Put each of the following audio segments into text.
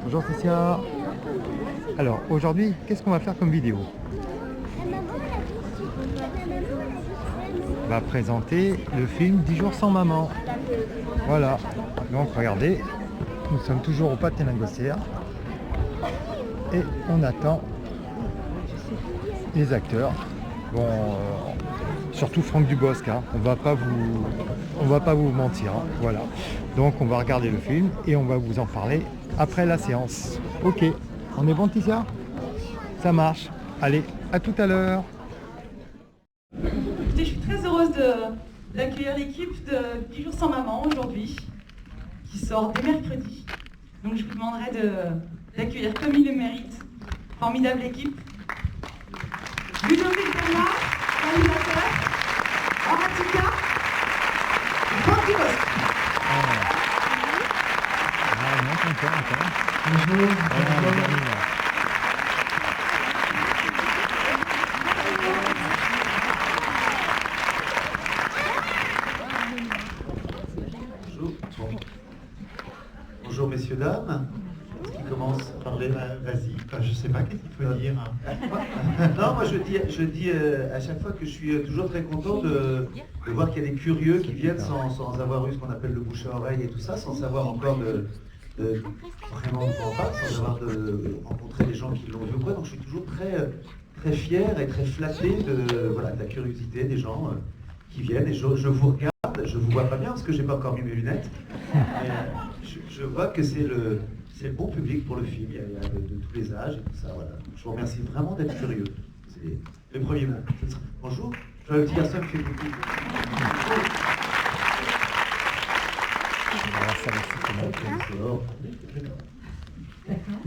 Bonjour Cécia. Alors aujourd'hui, qu'est-ce qu'on va faire comme vidéo? On va présenter le film 10 jours sans maman. Voilà. Donc regardez, nous sommes toujours au Pâté Lingossière et on attend les acteurs. Bon, surtout Franck Dubosc, hein. On va pas vous mentir, hein. Voilà. Donc on va regarder le film et on va vous en parler après la séance. Ok, on est bon Ticia? Ça marche. Allez, à tout à l'heure. Écoutez, je suis très heureuse d'accueillir l'équipe de 10 jours sans maman aujourd'hui, qui sort dès mercredi. Donc je vous demanderai d'accueillir comme il le mérite. Formidable équipe. Ludovic Bernard, animateur, Horatica, Franck Dubosc. Bonjour. Bonjour messieurs, dames. Qui commence à parler? Vas-y. Enfin, je sais pas qu'est-ce qu'il faut dire. Non, moi je dis à chaque fois que je suis toujours très content de voir qu'il y a des curieux qui viennent sans avoir eu ce qu'on appelle le bouche à oreille et tout ça, sans savoir encore vraiment de quoi on parle, sans avoir rencontré des gens qui l'ont vu ou quoi. Donc je suis toujours très fier et très flatté de la curiosité des gens qui viennent. Et je vous regarde, je vous vois pas bien parce que j'ai pas encore mis mes lunettes. Mais, je vois que c'est le bon public pour le film, il y a de tous les âges et tout ça, voilà. Je vous remercie vraiment d'être curieux. C'est le premier mot. Bonjour, je vois le petit garçon qui fait beaucoup. D'accord.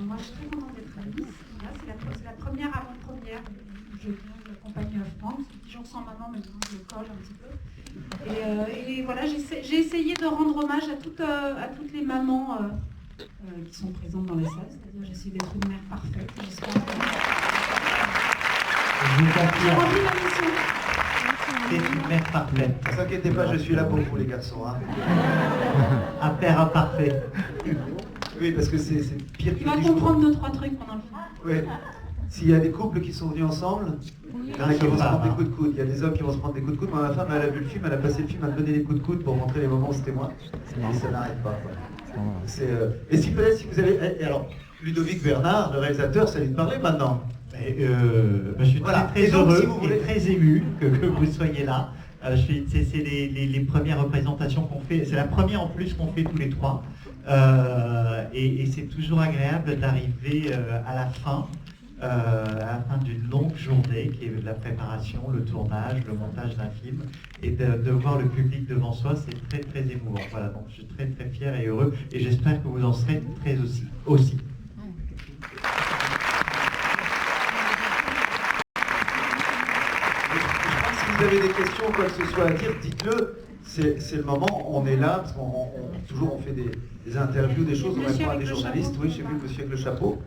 Moi je suis très contente d'être à Nice. Voilà, c'est la première avant-première. Je viens de l'accompagner à France. 10 jours sans maman, maintenant je le colle un petit peu. Et voilà, j'ai essayé de rendre hommage à toutes les mamans qui sont présentes dans les salles. C'est-à-dire j'ai essayé d'être une mère parfaite. J'espère que... J'ai rempli ma mission. C'est une mère parfaite. Ne vous inquiétez pas, je suis là pour vous les garçons. Hein. Un père imparfait. Oui, parce que c'est pire que... Tu vas comprendre 2-3 trucs pendant le film. Oui. S'il y a des couples qui sont venus ensemble, il y en a qui vont se prendre des coups de coude. Il y a des hommes qui vont se prendre des coups de coude. Moi, ma femme, elle a vu le film, elle a passé le film à me donner des coups de coude pour montrer les moments où c'était moi. Et ça n'arrête pas. Et si peut-être si vous avez... Et alors, Ludovic Bernard, le réalisateur, ça lui parler maintenant. Je suis très heureux et très ému que vous soyez là. C'est les premières représentations qu'on fait. C'est la première en plus qu'on fait tous les trois. Et c'est toujours agréable d'arriver à la fin d'une longue journée qui est la préparation, le tournage, le montage d'un film, et de voir le public devant soi, c'est très très émouvant. Voilà, donc je suis très très fier et heureux, et j'espère que vous en serez très aussi. Si vous avez des questions ou quoi que ce soit à dire, dites-le. C'est le moment, on est là, parce qu'on fait des interviews, des choses, on répond à des journalistes. Oui, j'ai vu le monsieur avec le chapeau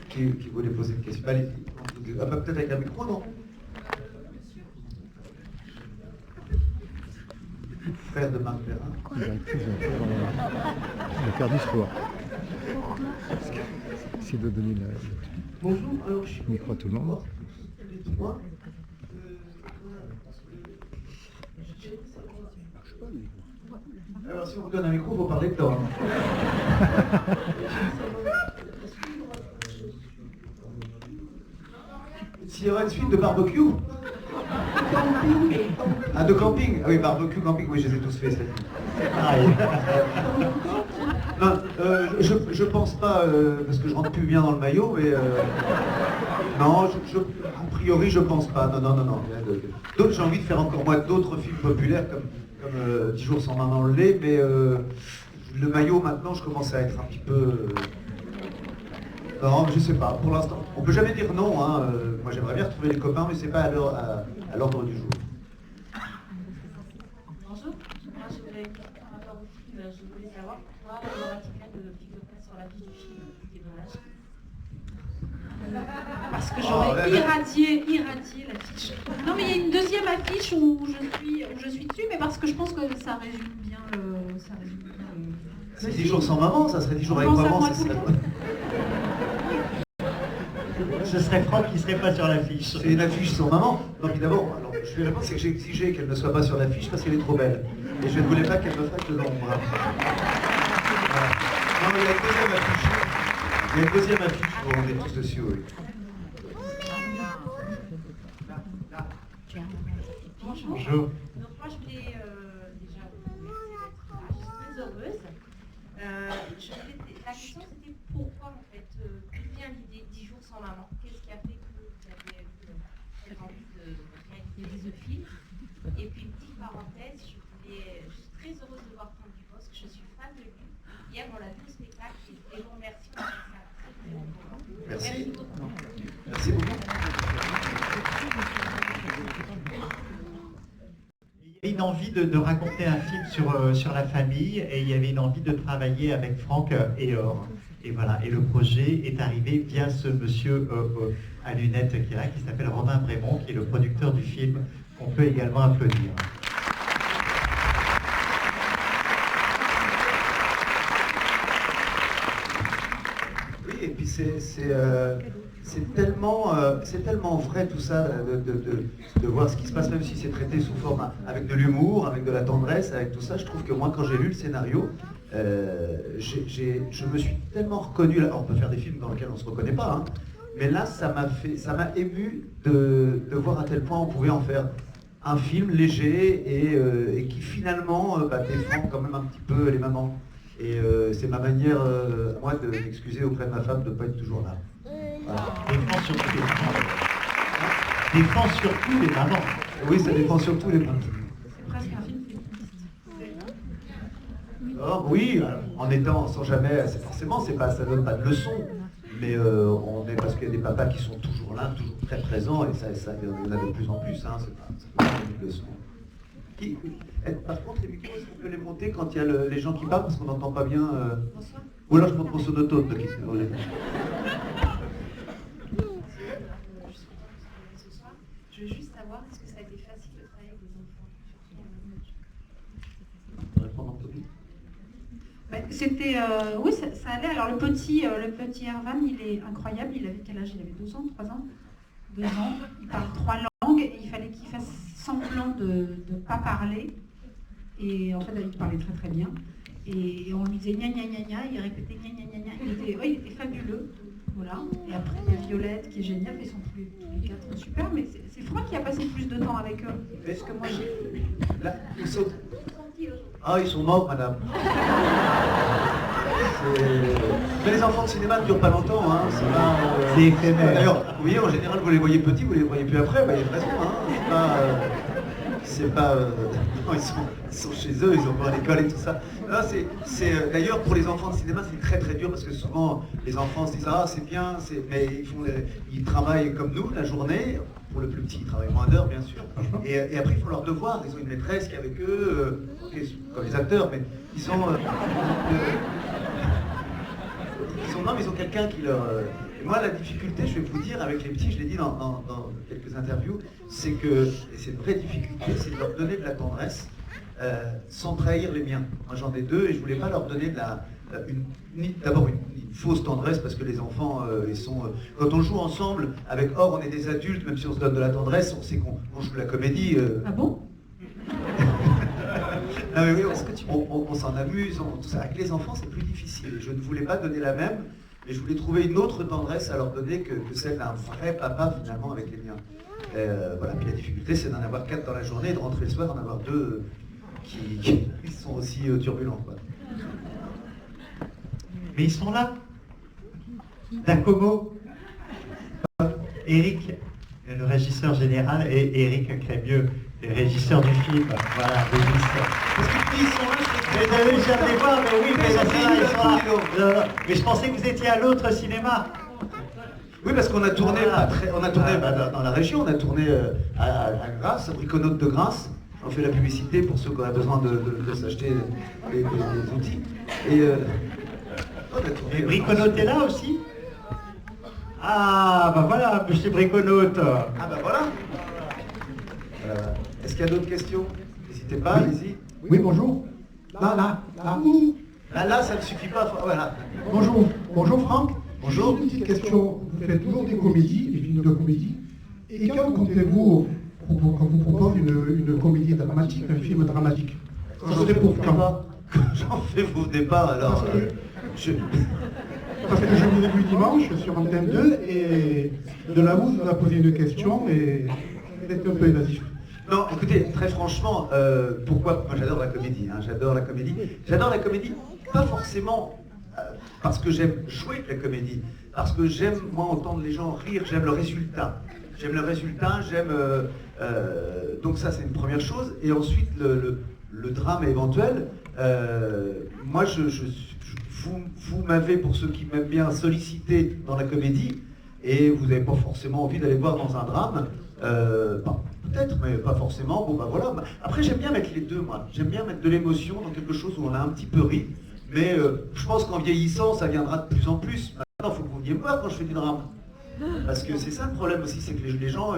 qui voulait poser une question. Allez, peut-être avec un micro, non? Frère de Marc Perrin. Le faire du sport. C'est de donner Bonjour, alors je suis... le micro à tout le monde. Alors si on vous donne un micro, il faut parler de temps. S'il y aura une suite de barbecue. Ah, de camping. Ah oui, barbecue, camping, oui, je les ai tous faits. Non, je pense pas, parce que je rentre plus bien dans le maillot, mais... non, a priori, je pense pas. Non. D'autres, j'ai envie de faire encore moi d'autres films populaires comme 10 jours sans maman le lait, mais le maillot maintenant je commence à être un petit peu... non, je sais pas, pour l'instant. On peut jamais dire non, hein. Moi j'aimerais bien retrouver les copains, mais c'est pas à l'ordre du jour. Bonjour, moi je voulais, par rapport au film, je voulais savoir pourquoi Horatica ne figure pas sur la fiche du film, des parce que j'aurais irradié l'affiche. Non, mais il y a une deuxième affiche où je suis dessus, mais parce que je pense que ça résume bien le... C'est 10 jours sans maman, ça serait 10 jours avec Pense à maman, moi ça tout le serait... temps. Ce serait Franck qui ne serait pas sur l'affiche. C'est une affiche sans maman. Donc évidemment, alors, je vais répondre, c'est que j'ai exigé qu'elle ne soit pas sur l'affiche parce qu'elle est trop belle. Et je ne voulais pas qu'elle me fasse de l'ombre. Voilà. Non, mais il y a une deuxième affiche. Il y a une deuxième affiche, on est tous dessus, oui. Bonjour. Donc moi je voulais déjà vous remercier d'être là, je suis très heureuse. La question c'était pourquoi en fait, d'où vient l'idée 10 jours sans maman? Qu'est-ce qui a fait que vous avez cette envie de réaliser ce film? Et puis petite parenthèse, je suis très heureuse de voir Franck Dubosc, je suis fan de lui. Hier on l'a vu au spectacle et je vous remercie, on a fait un très très bon moment. Merci. beaucoup. Merci beaucoup. Il y avait une envie de raconter un film sur la famille et il y avait une envie de travailler avec Franck et Or. Et voilà, et le projet est arrivé via ce monsieur à lunettes qui est là, qui s'appelle Romain Brémond, qui est le producteur du film, qu'on peut également applaudir. Oui, et puis c'est tellement vrai tout ça, de voir ce qui se passe, même si c'est traité sous forme avec de l'humour, avec de la tendresse, avec tout ça. Je trouve que moi, quand j'ai lu le scénario, je me suis tellement reconnu. Là, on peut faire des films dans lesquels on ne se reconnaît pas, hein, mais là, ça m'a ému de voir à tel point on pouvait en faire un film léger et qui finalement défend quand même un petit peu les mamans. Et c'est ma manière, moi, de m'excuser auprès de ma femme de ne pas être toujours là. Voilà. Défend surtout les mamans. Défend surtout les mamans. Oui, ça dépend surtout les mamans. C'est presque un film féministe. Alors, oui, en étant sans jamais, forcément, ça donne pas de leçons, mais on est parce qu'il y a des papas qui sont toujours là, toujours très présents, et ça il y en a de plus en plus, hein, c'est pas une leçon. Par contre, les micros, est-ce qu'on peut les monter quand il y a les gens qui parlent, parce qu'on n'entend pas bien Bonsoir. Ou alors je monte mon sonotone, de qui c'est volé. Ce soir, je veux juste savoir, est-ce que ça a été facile de travailler avec des enfants? C'était, oui, ça allait. Alors le petit Erwan, il est incroyable. Il avait quel âge? Il avait 2 ans, 3 ans 2 ans. Il parle 3 langues et il fallait qu'il fasse semblant de ne pas parler. Et en fait, il parlait très très bien. Et on lui disait gna gna gna gna, il répétait gna gna gna gna. Il était fabuleux. Voilà. Et après, il y a Violette qui est géniale. Ils sont tous les 4 super. Mais c'est Franck qui a passé plus de temps avec eux. Parce que moi, j'ai... Là, ils sont... Ah, ils sont morts, madame. Mais les enfants de cinéma ne durent pas longtemps, hein. C'est éphémère. D'ailleurs, vous voyez, en général, vous les voyez petits, vous les voyez plus après, bah, il y a raison, hein. C'est pas... Non, ils sont chez eux, ils ont pas à l'école et tout ça. D'ailleurs, pour les enfants de cinéma, c'est très très dur parce que souvent, les enfants se disent « Ah, c'est bien, mais ils travaillent comme nous la journée. » Pour le plus petit, ils travaillent moins d'heures, bien sûr. Et après, ils font leur devoir. Ils ont une maîtresse qui est avec eux, comme les acteurs, mais ils ont... ils ont quelqu'un qui leur... Et moi, la difficulté, je vais vous dire, avec les petits, je l'ai dit dans quelques interviews, c'est que, et c'est une vraie difficulté, c'est de leur donner de la tendresse sans trahir les miens. Moi, j'en ai 2 et je voulais pas leur donner d'abord une fausse tendresse parce que les enfants, ils sont... quand on joue ensemble, avec Or, on est des adultes, même si on se donne de la tendresse, on sait qu'on joue la comédie. Ah bon? Non, mais oui, on s'en amuse, avec les enfants c'est plus difficile. Je ne voulais pas donner la même, mais je voulais trouver une autre tendresse à leur donner que celle d'un vrai papa finalement avec les miens. Voilà, puis la difficulté c'est d'en avoir 4 dans la journée et de rentrer le soir, d'en avoir 2 qui sont aussi turbulents, quoi. Mais ils sont là. Dacomo, Eric, le régisseur général, et Eric Crémieux, le régisseur du film. Voilà, régisseur. Parce qu'ils sont là, Mais vous avez déjà les voir, mais oui, mais ils sont là. Mais je pensais que vous étiez à l'autre cinéma. Oui, parce qu'on a tourné, dans la région, on a tourné à Grasse, à Briconote de Grasse. On fait la publicité pour ceux qui ont besoin de s'acheter des outils. Et Briconote est là aussi. Ah, bah voilà, monsieur Briconaute. Ah bah voilà. Est-ce qu'il y a d'autres questions? N'hésitez pas, allez-y. Oui, bonjour. Là. Là, ça ne suffit pas. Voilà. Bonjour Franck. Bonjour. Une petite question. Vous faites toujours des comédies, des films de comédie. Et quand comptez-vous qu'on vous propose une comédie dramatique, un film dramatique? Ça serait pour quand? J'en fais vos débats alors. Parce que je vous ai vu dimanche sur Antenne 2 et de là où vous a posé une question et vous êtes un peu évasif. Non, écoutez, très franchement, pourquoi? Moi j'adore la comédie, hein, j'adore la comédie. J'adore la comédie, pas forcément parce que j'aime jouer de la comédie, parce que j'aime, moi, entendre les gens rire, j'aime le résultat. J'aime le résultat, donc ça c'est une première chose. Et ensuite, le drame éventuel, moi vous m'avez, pour ceux qui m'aiment bien, sollicité dans la comédie, et vous n'avez pas forcément envie d'aller voir dans un drame. Peut-être, mais pas forcément. Bon, bah voilà. Après, j'aime bien mettre les deux, moi. J'aime bien mettre de l'émotion dans quelque chose où on a un petit peu ri. Mais je pense qu'en vieillissant, ça viendra de plus en plus. Maintenant, il faut que vous veniez me voir quand je fais du drame. Parce que c'est ça le problème aussi, c'est que les gens,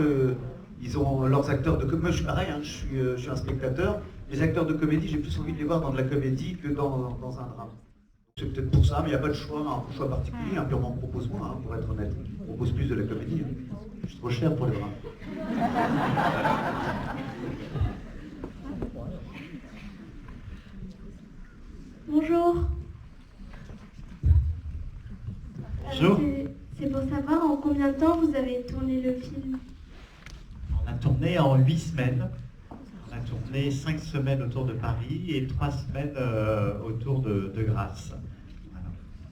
ils ont leurs acteurs de comédie. Moi, je suis pareil, hein, je suis un spectateur. Les acteurs de comédie, j'ai plus envie de les voir dans de la comédie que dans un drame. C'est peut-être pour ça, mais il n'y a pas de choix, un choix particulier, purement propose-moi, hein, pour être honnête. Je propose plus de la comédie. Hein. Je suis trop cher pour les drames. Bonjour. Bonjour. C'est pour savoir en combien de temps vous avez tourné le film? On a tourné en 8 semaines. On a tourné 5 semaines autour de Paris et 3 semaines autour de Grasse. Voilà.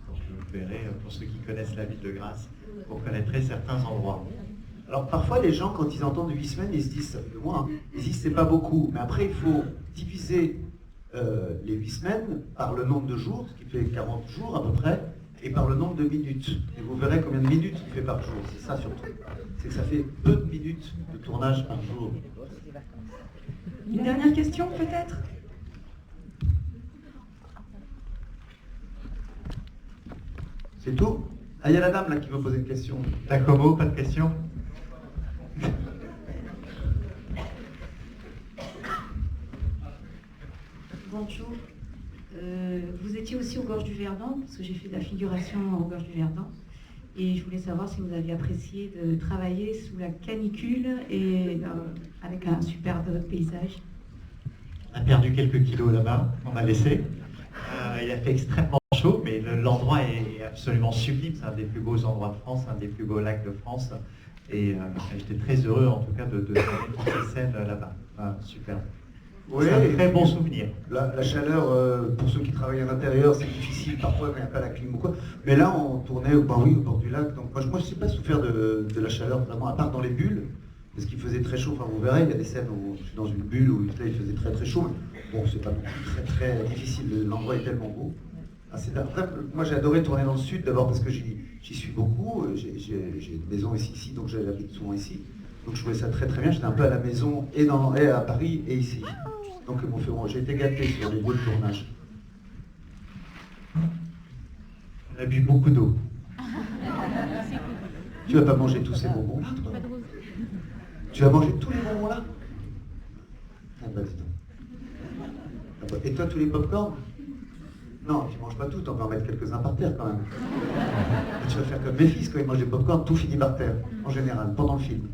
Donc vous verrez, pour ceux qui connaissent la ville de Grasse, vous connaîtrez certains endroits. Alors parfois les gens, quand ils entendent 8 semaines, ils se disent, ça fait loin, ils se disent c'est pas beaucoup. Mais après il faut diviser les 8 semaines par le nombre de jours, ce qui fait 40 jours à peu près, et par le nombre de minutes. Et vous verrez combien de minutes il fait par jour. C'est ça surtout. C'est que ça fait peu de minutes de tournage par jour. Une dernière question peut-être? C'est tout? Ah, il y a la dame là qui veut poser une question. Tacomo, pas de questions? Bonjour. Vous étiez aussi aux Gorges du Verdon, parce que j'ai fait de la figuration aux Gorges du Verdon. Et je voulais savoir si vous aviez apprécié de travailler sous la canicule et avec un superbe paysage. On a perdu quelques kilos là-bas, on a laissé. Il a fait extrêmement chaud, mais l'endroit est absolument sublime. C'est un des plus beaux endroits de France, un des plus beaux lacs de France. Et j'étais très heureux en tout cas de tourner toutes ces scènes là-bas. Super. Oui, c'est un très bon souvenir. La chaleur, pour ceux qui travaillent à l'intérieur, c'est difficile parfois quand il n'y a pas la clim ou quoi. Mais là, on tournait au bord du lac. Donc moi je n'ai pas souffert de la chaleur vraiment, à part dans les bulles, parce qu'il faisait très chaud. Enfin, vous verrez, il y a des scènes où je suis dans une bulle où là, il faisait très très chaud. Bon, c'est pas très très difficile. L'endroit est tellement beau. Après, moi j'ai adoré tourner dans le sud, d'abord parce que j'y suis beaucoup. J'ai une maison ici, donc j'habite souvent ici. Donc je trouvais ça très très bien. J'étais un peu à la maison et à Paris et ici. Donc j'ai été gâté sur les lieux de tournage. On a bu beaucoup d'eau. Tu vas pas manger tous ces bonbons là, toi? Tu vas manger tous les bonbons là? Ah bah dis donc. Ah bah, et toi tous les pop-corn? Non, tu manges pas tout, on va en mettre quelques-uns par terre quand même. Et tu vas faire comme mes fils quand ils mangent des pop-corn, tout finit par terre, en général, pendant le film.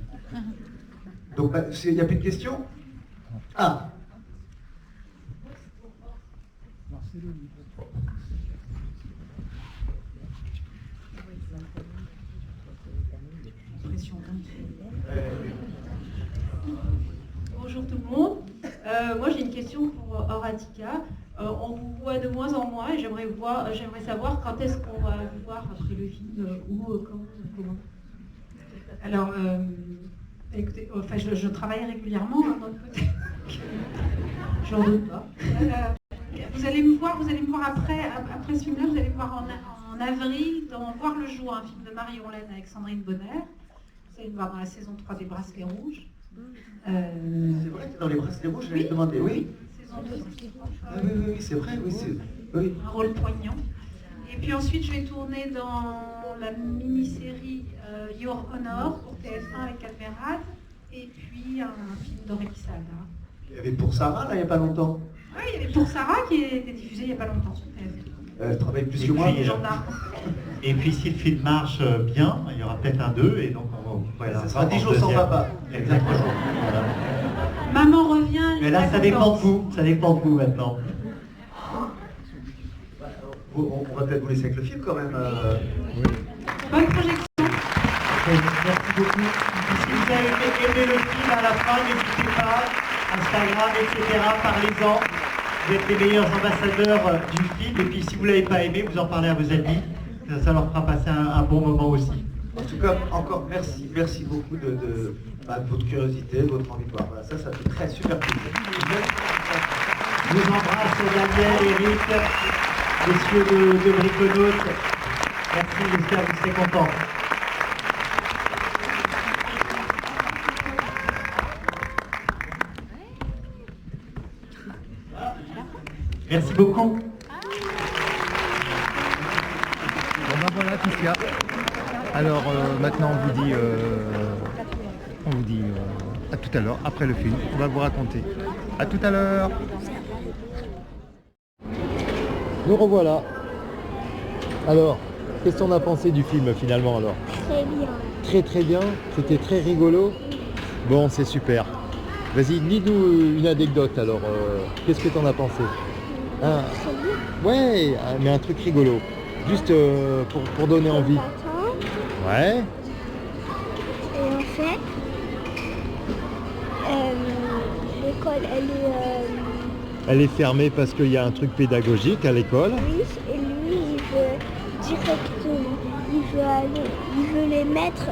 Donc il n'y a plus de questions? Ah! Bonjour tout le monde. Moi j'ai une question pour Horatica. On vous voit de moins en moins et j'aimerais savoir quand est-ce qu'on va vous voir après le film, où, comment. Alors, écoutez, enfin, je travaille régulièrement, hein, donc peut-être que j'en doute pas. Vous allez me voir après ce film-là, vous allez me voir en avril dans Voir le jour, un film de Marion Laine avec Sandrine Bonner. Vous allez me voir dans la saison 3 des Bracelets Rouges. C'est vrai que dans les Bracelets Rouges, je l'ai demandé, oui. Saison 2. Ah, oui, c'est vrai, oui. Un rôle poignant. Et puis ensuite, je vais tourner dans la mini-série Your Honor pour TF1 avec Almerad, et puis un film d'Aurélie Salda. Il y avait Pour Sarah, là, il n'y a pas longtemps. Oui, il y avait Pour Sarah qui était diffusé il n'y a pas longtemps sur TF1. Elle travaille plus que moi. Et puis si le film marche bien, il y aura peut-être un 2, et donc ça sera 10 jours sans papa. Exactement. Voilà. Maman revient. Mais là, ça dépend de vous. Ça dépend de vous maintenant. On va peut-être vous laisser avec le film quand même. Oui. Bonne projection. Merci beaucoup. Si vous avez aimé le film à la fin, n'hésitez pas. Instagram, etc. Parlez-en. Vous êtes les meilleurs ambassadeurs du film. Et puis si vous ne l'avez pas aimé, vous en parlez à vos amis. Ça leur fera passer un bon moment aussi. En tout cas, encore merci beaucoup de votre curiosité, de votre envie de voir. Voilà, ça fait très super plaisir. Je vous embrasse, Daniel, Eric, messieurs de Briconautes. Merci, j'espère que vous serez contents. Merci beaucoup. Bon ben voilà tout ce qu'il y a. Alors maintenant on vous dit à tout à l'heure, après le film, on va vous raconter. À tout à l'heure. Nous revoilà. Alors, qu'est-ce qu'on a pensé du film finalement alors? Très bien. Très très bien, c'était très rigolo. Bon, c'est super. Vas-y, dis-nous une anecdote alors. Qu'est-ce que t'en as pensé? Ah, Très bien. ouais, mais un truc rigolo. Juste pour donner envie. Ouais. Et en fait, l'école, Elle est fermée parce qu'il y a un truc pédagogique à l'école. oui, et lui, il veut directement, il veut les mettre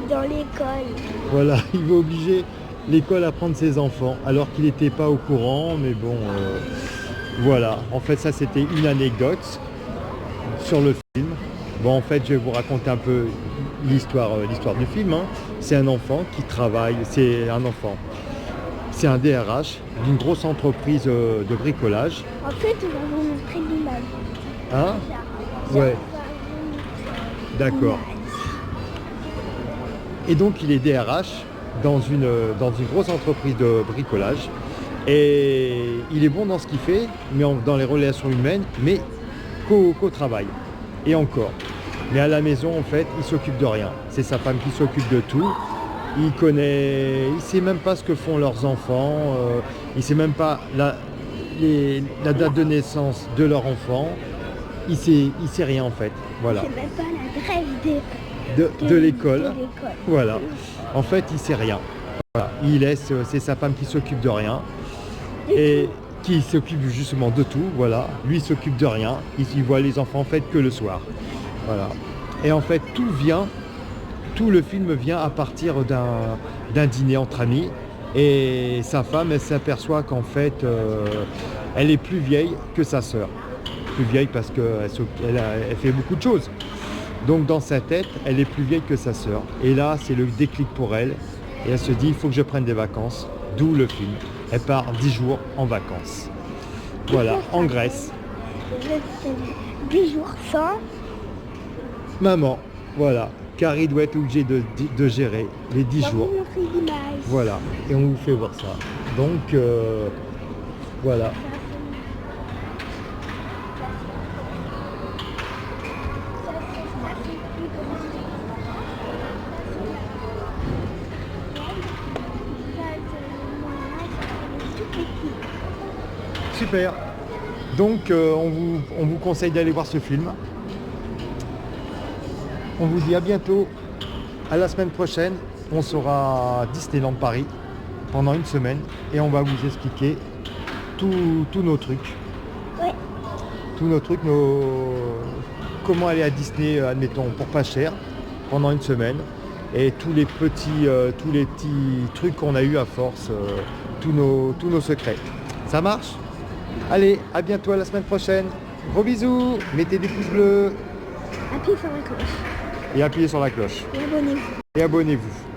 dans l'école. Voilà, il veut obliger l'école à prendre ses enfants alors qu'il n'était pas au courant, mais bon, voilà. En fait, ça c'était une anecdote sur le film. Bon, en fait, je vais vous raconter un peu l'histoire du film. Hein. C'est un enfant qui travaille, c'est un DRH d'une grosse entreprise de bricolage. En fait, on va vous montrer l'image. Hein? Ouais, d'accord. Et donc il est DRH dans une grosse entreprise de bricolage. Et il est bon dans ce qu'il fait, mais dans les relations humaines, mais qu'au travail. Et encore. Mais à la maison, en fait, il s'occupe de rien. C'est sa femme qui s'occupe de tout. Il sait même pas ce que font leurs enfants. Il sait même pas la date de naissance de leur enfant. Il sait rien en fait. Voilà. C'est même pas la grève De l'école. Voilà. En fait, il sait rien. Voilà. C'est sa femme qui s'occupe de rien. Et qui s'occupe justement de tout. Voilà. Lui, il s'occupe de rien. Il voit les enfants en fait que le soir. Voilà. Et en fait, tout le film vient à partir d'un dîner entre amis. Et sa femme, elle s'aperçoit qu'en fait, elle est plus vieille que sa sœur. Plus vieille parce qu'elle fait beaucoup de choses. Donc dans sa tête, elle est plus vieille que sa sœur. Et là, c'est le déclic pour elle. Et elle se dit, il faut que je prenne des vacances. D'où le film. Elle part 10 jours en vacances. Voilà, en Grèce. 10 jours sans Maman, voilà. Car il doit être obligé de gérer les 10 jours. Voilà, et on vous fait voir ça. Donc, voilà. Super. Donc, on vous conseille d'aller voir ce film. On vous dit à bientôt, à la semaine prochaine. On sera à Disneyland Paris pendant une semaine et on va vous expliquer tous nos trucs. Oui. Tous nos trucs, comment aller à Disney, admettons, pour pas cher, pendant une semaine. Et tous les petits trucs qu'on a eu à force, tous nos secrets. Ça marche? Allez, à bientôt, à la semaine prochaine. Gros bisous, mettez des pouces bleus. Appuyez sur la cloche. Et appuyez sur la cloche. Et abonnez-vous. Et abonnez-vous.